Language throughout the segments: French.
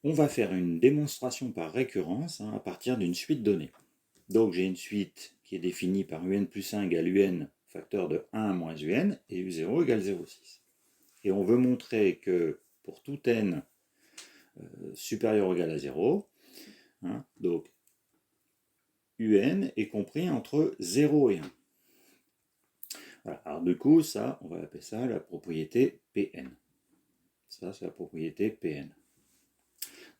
on va faire une démonstration par récurrence à partir d'une suite donnée. Donc j'ai une suite qui est définie par un plus 1 égale un facteur de 1 moins un et u0 égale 0,6. Et on veut montrer que pour tout n supérieur ou égal à 0, donc un est compris entre 0 et 1. Voilà. Alors du coup, ça, on va appeler ça la propriété Pn. Ça, c'est la propriété Pn.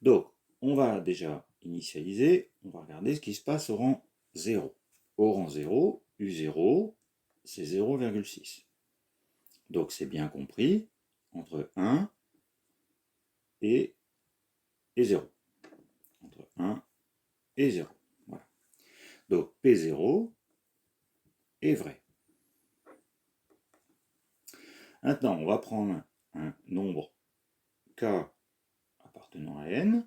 Donc, on va déjà initialiser, on va regarder ce qui se passe au rang 0. Au rang 0, U0, c'est 0,6. Donc, c'est bien compris entre 1 et 0. Entre 1 et 0. Voilà. Donc, P0 est vrai. Maintenant, on va prendre un nombre K appartenant à N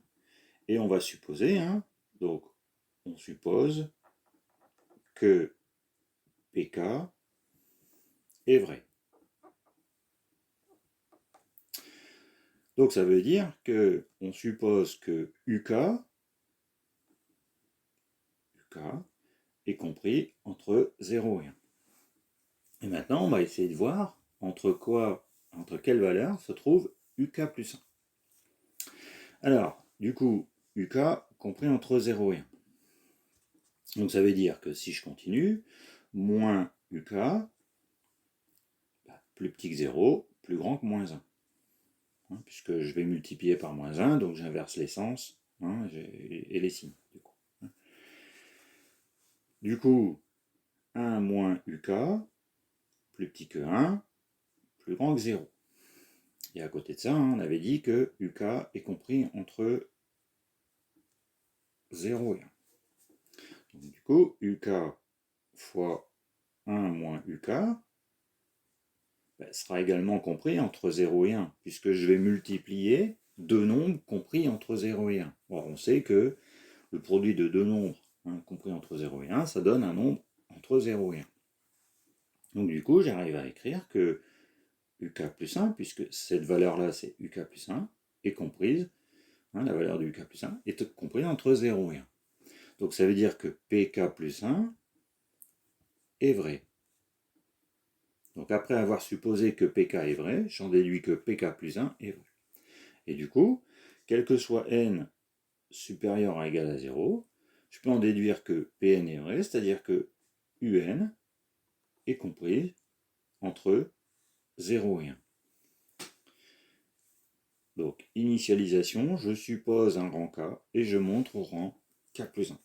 et on va supposer, donc on suppose que PK est vrai. Donc ça veut dire qu'on suppose que UK est compris entre 0 et 1. Et maintenant, on va essayer de voir entre quelle valeur se trouve UK plus 1. Alors, du coup, UK compris entre 0 et 1. Donc ça veut dire que si je continue, moins UK, plus petit que 0, plus grand que moins 1. Puisque je vais multiplier par moins 1, donc j'inverse les sens et les signes. Du coup, 1 moins UK, plus petit que 1, plus grand que 0. Et à côté de ça, on avait dit que UK est compris entre 0 et 1. Donc, du coup, UK fois 1 moins UK sera également compris entre 0 et 1, puisque je vais multiplier deux nombres compris entre 0 et 1. Or, on sait que le produit de deux nombres compris entre 0 et 1, ça donne un nombre entre 0 et 1. Donc du coup, j'arrive à écrire que UK plus 1, puisque cette valeur-là, c'est UK plus 1, est comprise, la valeur de UK plus 1 est comprise entre 0 et 1. Donc ça veut dire que PK plus 1 est vrai. Donc après avoir supposé que PK est vrai, j'en déduis que PK plus 1 est vrai. Et du coup, quel que soit n supérieur à égal à 0, je peux en déduire que Pn est vrai, c'est-à-dire que Un est comprise entre 0 et 1. Donc, initialisation, je suppose un rang K et je montre au rang K plus 1.